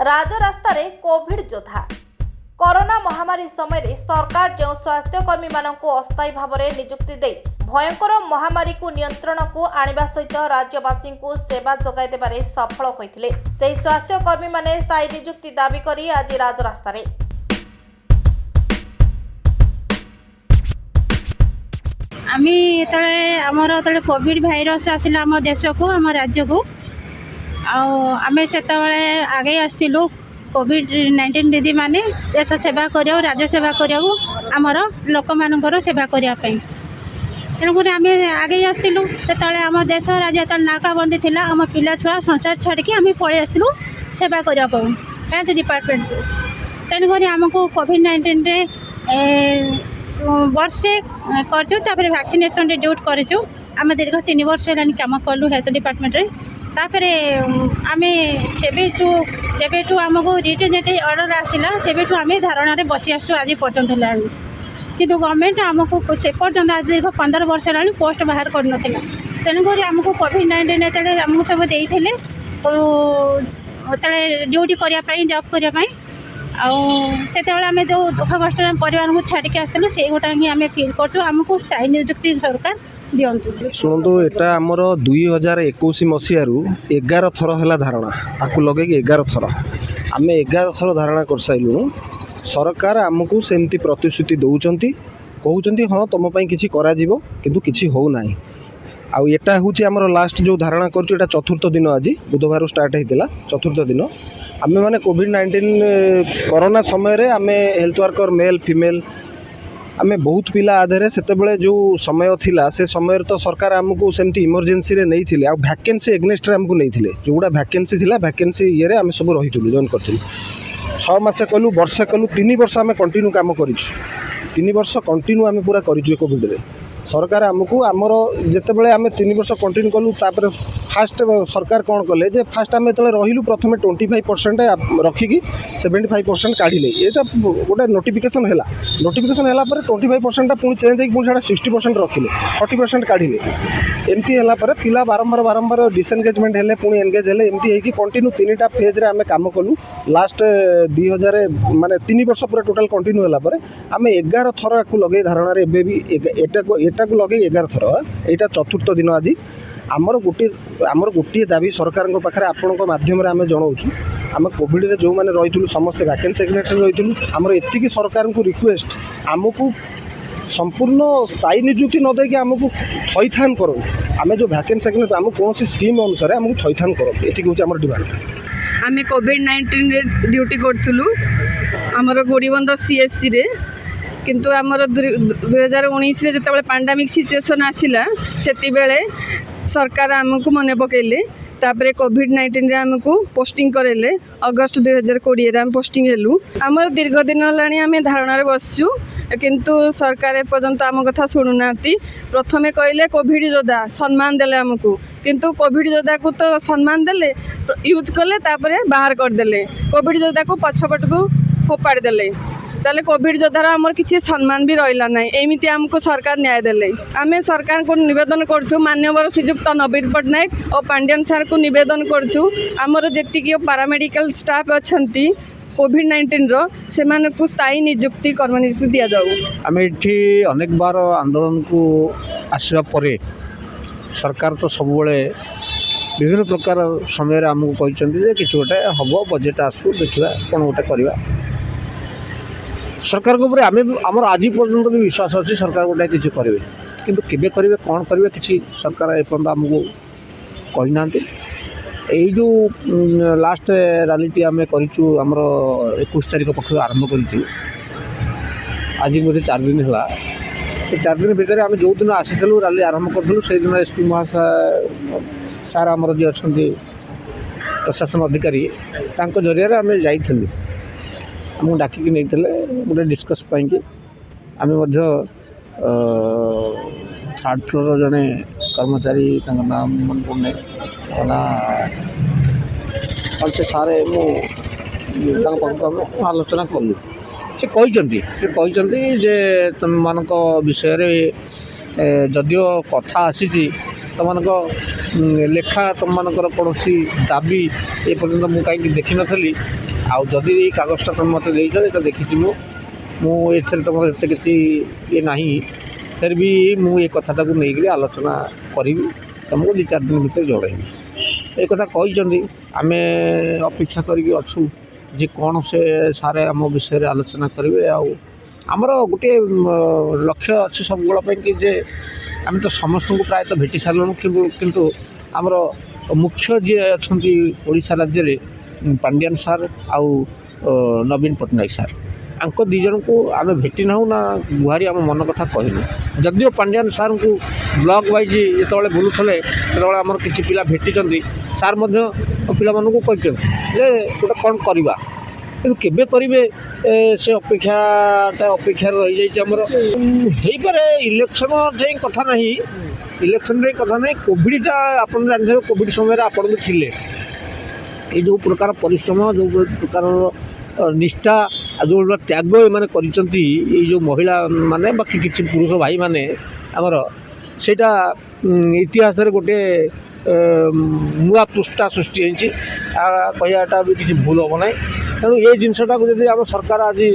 ରାଜରାସ୍ତାରେ କୋଭିଡ ଯୋଦ୍ଧା। କରୋନା ମହାମାରୀ ସମୟରେ ସରକାର ଯେଉଁ ସ୍ୱାସ୍ଥ୍ୟକର୍ମୀ ମାନଙ୍କୁ ଅସ୍ଥାୟୀ ଭାବରେ ନିଯୁକ୍ତି ଦେଇ ଭୟଙ୍କର ମହାମାରୀକୁ ନିୟନ୍ତ୍ରଣକୁ ଆଣିବା ସହିତ ରାଜ୍ୟବାସୀଙ୍କୁ ସେବା ଯୋଗାଇ ଦେବାରେ ସଫଳ ହୋଇଥିଲେ, ସେହି ସ୍ୱାସ୍ଥ୍ୟକର୍ମୀମାନେ ସ୍ଥାୟୀ ନିଯୁକ୍ତି ଦାବି କରି ଆଜି ରାଜରାସ୍ତାରେ। आमी आमर कोविड भाइरस आसला आम देश को आम राज्य को आमे से आगे आसलु कोविड-19 दीदी माने देश सेवा कर राज्य सेवा करमर लोक मान सेवा करने तेणुक आम आगे आसलु आम देश राज्य नाकाबंदी थी आम पिला छुआ संसार छाड़ी आम पलि आसलु सेवा करने हेल्थ डिपार्टमेंट को। तेणुक आमको कोविड-19 वर्षे कर वैक्सीनेशन ड्यूट करूँ आम दीर्घ 3 वर्ष है कम कलु हेल्थ डिपार्टमेंट तापर आम से आमको रिटेजेट ऑर्डर आसला से आम धारणा बसी आसु आज पर्यंत है किंतु गवर्नमेंट आमको से पर्यंत आज दीर्घ 15 वर्ष है पोस्ट बाहर कर नाला। तेणुक आमको कोविड-19 आमको सब देते ड्यूटी करने जॉब करने से आम जो दुख कष्ट परिवार को छाड़ी आसलु से गोटा ही आम फिल करमको स्थायी नियुक्ति सरकार दिंतु। शुणु एटा आमर 2021 मसीह 11 थर है धारणा आपको लगे 11 थर आम 11 थर धारणा कर सारूँ। सरकार आमको सेमती प्रतिश्रुति दौरान कहते हाँ तुम किसी किंतु किसी हो ना आटा हूँ आम लास्ट जो धारणा कर चतुर्थ दिन आज बुधवार स्टार्ट होता चतुर्थ दिन आम मैंने कोविड-19 कोरोना समय आम हेल्थ वर्कर मेल फीमेल आम बहुत पिला आधे से जो समय थिला से समय तो सरकार आमको सेमती इमरजेंसी रे नहीं थिले आ वैकेंसी एग्नेस्ट आमको नहीं थिले जोड़ा वैकेंसी थिला वैकेंसी ये आम सब रही जॉइन करूँ 6 मास कलु वर्षे कलु 3 वर्ष आम कंटिन्यू काम कर 3 वर्ष कंटिन्यू आम पूरा करूँ कोविड रे सरकार आमको आमर जितेबाला आम 3 वर्ष कंटिन्यू कलु तापर फास्ट सरकार कौन कले जे फास्ट आम जो रही प्रथम 25% रखिकी 75% काढ़िले ये गोटे नोटिफिकेशन है नोटिफिकेशन है 25% पुणी चेंज होगा 60% रखिले 40% काढ़िले एमती है पिला बारंबार डिसएंगेजमेंट है पुणी एंगेज है एमती है कंटिन्यू 3टा फेज रे आम काम कलु लास्ट 2000 माने 3 वर्ष पूरा टोटाल कंटिन्यू है आम 11 थर को लगे धारणा एटा को लगे 11 थर यहाँ चतुर्थ दिन आज आमर गोटे दाबी सरकार पाखे आपण माध्यम आम जनाऊँ आम कोविड रे जो मैंने रही समस्त वैकेंसी एग्नेक्शन रही आमर एतिकी सरकार को रिक्वेस्ट आमको संपूर्ण स्थायी नियुक्ति न देकी आमको थैथान करो आम जो वैकेंसी एग्नेक्शन आम कौन स्कीम अनुसार आमको थैथान करो ये हूँ आम डिमांड। आम कोविड-19 ड्यूटी करूँ आमर गोरीबंध CSC रे किंतु आमर 2019 रे जिते पैंडेमिक सिचुएशन आसला से सरकार आमको मन पकड़े तापर कोविड-19 आमको पोस्टिंग करेले अगस्त 2020 आम पोस्टिंग हेलु आमर दीर्घ दिन है आम धारणा बसचु किंतु सरकार एपर्यंत आम कथा शुणुना। प्रथमे कहले कोविड योद्धा सम्मान देले आमको किंतु कोविड योद्धा को तो सम्मान देले यूज कले तापर बाहर करदेले कोविड योद्धा को पछपट को फोपाड़ देले ताले कोविड योद्धार आमर किसी सम्मान भी रहा ना एमती आमको सरकार न्याय देले। आम सरकार को निवेदन करूँ माननीय श्रीजुक्त नवीन पट्टनायक और पांड्यन सार को निवेदन करूँ आमर जी पारामेडिकल स्टाफ अच्छा कोविड-19 से स्थायी नियुक्ति कर्म नियुक्ति दि जाऊ। आम ये अनेक बार आंदोलन को आसवा पर सरकार तो सब विभिन्न प्रकार समय आमको कहते कि गोटे हम बजेट आसू देखा कौन गोटे करवा सरकार को आमर आज पर्यटन भी विश्वास अच्छी सरकार गोटे किसी करेंगे किंतु केबे करेंगे कौन करेंगे किसी सरकार एपर्यंत आमको कहना यही जो लास्ट रैली आम करूँ आमर 21 तारीख पक्ष आरंभ कर आज मुझे 4 दिन है 4 दिन भितर आम जो दिन आसीलु रैली आरंभ करूँ से दिन SP महाशय सार आमर जी अच्छा प्रशासन अधिकारी जरिए आम जाइलु आमको डाकिकी नहीं गोटे डिस्कस पाई आम 3rd फ्लोर जड़े कर्मचारी नाम मन पड़े ना से सारे पाखक आम आलोचना कलु से कहते तुम मान विषय जदियो कथा आसी तुम लेखा तुम मान कौन दाबी ए पर्यटन मुझे कहीं देखी नी ଆଉ ଯଦି ଏଇ କାଗଜଟା ତୁମେ ମୋତେ ଦେଇଛ ଏଇଟା ଦେଖିଛି ମୁଁ ଏଥିରେ ତୁମର ଏତେ କିଛି ଇଏ ନାହିଁ, ଫେର ବି ମୁଁ ଏ କଥାଟାକୁ ନେଇକରି ଆଲୋଚନା କରିବି, ତୁମକୁ 2-4 ଦିନ ଭିତରେ ଜଣାଇବି। ଏ କଥା କହିଛନ୍ତି, ଆମେ ଅପେକ୍ଷା କରିକି ଅଛୁ ଯେ କ'ଣ ସେ ସାର୍ ଆମ ବିଷୟରେ ଆଲୋଚନା କରିବେ। ଆଉ ଆମର ଗୋଟିଏ ଲକ୍ଷ୍ୟ ଅଛି ସବୁବେଳ ପାଇଁ କି ଯେ ଆମେ ତ ସମସ୍ତଙ୍କୁ ପ୍ରାୟତଃ ଭେଟି ସାରିଲୁଣୁ, କିନ୍ତୁ ଆମର ମୁଖ୍ୟ ଯିଏ ଅଛନ୍ତି ଓଡ଼ିଶା ରାଜ୍ୟରେ ପାଣ୍ଡିଆନ୍ ସାର୍ ଆଉ ନବୀନ ପଟ୍ଟନାୟକ ସାର୍, ଆଙ୍କ ଦୁଇ ଜଣଙ୍କୁ ଆମେ ଭେଟି ନାହୁଁ ନା ଗୁହାରି ଆମ ମନ କଥା କହିନୁ। ଯଦିଓ ପାଣ୍ଡିଆନ୍ ସାର୍ଙ୍କୁ ବ୍ଲକ୍ ୱାଇଜ୍ ଯେତେବେଳେ ବୁଲୁଥିଲେ ସେତେବେଳେ ଆମର କିଛି ପିଲା ଭେଟିଛନ୍ତି, ସାର୍ ମଧ୍ୟ ପିଲାମାନଙ୍କୁ କହିଛନ୍ତି ଯେ ଗୋଟେ କ'ଣ କରିବା, କିନ୍ତୁ କେବେ କରିବେ ସେ ଅପେକ୍ଷାରେ ରହିଯାଇଛି ଆମର। ହେଇପାରେ ଇଲେକ୍ସନ୍ ଯାଇ କଥା ନାହିଁ, କୋଭିଡ଼ଟା ଆପଣ ଜାଣିଥିବେ, କୋଭିଡ଼ ସମୟରେ ଆପଣ ବି ଥିଲେ। ଏଇ ଯେଉଁ ପ୍ରକାର ପରିଶ୍ରମ, ଯେଉଁ ପ୍ରକାରର ନିଷ୍ଠା, ଯେଉଁ ତ୍ୟାଗ ଏମାନେ କରିଛନ୍ତି, ଏଇ ଯେଉଁ ମହିଳାମାନେ ବାକି କିଛି ପୁରୁଷ ଭାଇମାନେ ଆମର, ସେଇଟା ଇତିହାସରେ ଗୋଟିଏ ନୂଆ ପୃଷ୍ଠା ସୃଷ୍ଟି ହେଇଛି, କହିବାଟା ବି କିଛି ଭୁଲ ହେବ ନାହିଁ। ତେଣୁ ଏ ଜିନିଷଟାକୁ ଯଦି ଆମ ସରକାର ଆଜି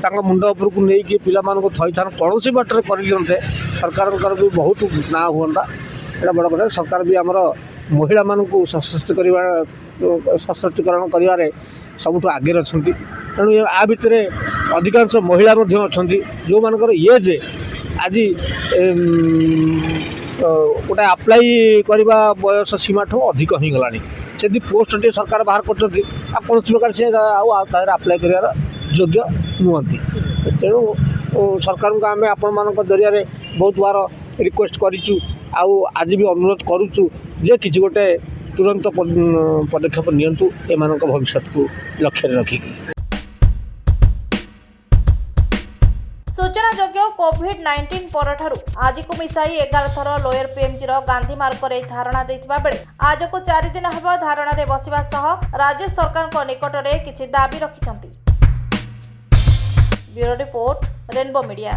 ତାଙ୍କ ମୁଣ୍ଡ ଉପରକୁ ନେଇକି ପିଲାମାନଙ୍କୁ ଥଇଥାନ କୌଣସି ବାଟରେ କରିଦିଅନ୍ତେ, ସରକାରଙ୍କର ବି ବହୁତ ନାଁ ହୁଅନ୍ତା। ଏଇଟା ବଡ଼ କଥା। ସରକାର ବି ଆମର ମହିଳାମାନଙ୍କୁ ସଶକ୍ତିକରଣ କରିବାରେ ସବୁଠୁ ଆଗରେ ଅଛନ୍ତି। ତେଣୁ ଆ ଭିତରେ ଅଧିକାଂଶ ମହିଳା ମଧ୍ୟ ଅଛନ୍ତି ଯେଉଁମାନଙ୍କର ଏଜ୍ ଆଜି ଗୋଟେ ଆପ୍ଲାଇ କରିବା ବୟସ ସୀମାଠୁ ଅଧିକ ହୋଇଗଲାଣି। ଯଦି ପୋଷ୍ଟଟିଏ ସରକାର ବାହାର କରୁଛନ୍ତି, ଆଉ କୌଣସି ପ୍ରକାର ସେ ଆଉ ତାହାର ଆପ୍ଲାଏ କରିବାର ଯୋଗ୍ୟ ନୁହନ୍ତି। ତେଣୁ ସରକାରଙ୍କୁ ଆମେ ଆପଣମାନଙ୍କ ଜରିଆରେ ବହୁତ ବାର ରିକ୍ୱେଷ୍ଟ କରିଛୁ, ଆଉ ଆଜି ବି ଅନୁରୋଧ କରୁଛୁ ଯେ କିଛି ଗୋଟେ ତୁରନ୍ତ ପଦକ୍ଷେପ ନିଅନ୍ତୁ ଏମାନଙ୍କ ଭବିଷ୍ୟତକୁ ଲକ୍ଷ୍ୟରେ ରଖିକି। ସୂଚନାଯୋଗ୍ୟ କୋଭିଡ-19 ପରଠାରୁ ଆଜିକୁ ମିଶାଇ 11 ଥର ଲୋୟର ପିଏମ୍ଜିର ଗାନ୍ଧୀ ମାର୍ଗରେ ଧାରଣା ଦେଇଥିବା ବେଳେ ଆଜକୁ 4 ଦିନ ହେବ ଧାରଣାରେ ବସିବା ସହ ରାଜ୍ୟ ସରକାରଙ୍କ ନିକଟରେ କିଛି ଦାବି ରଖିଛନ୍ତି। Bureau report, rainbow media.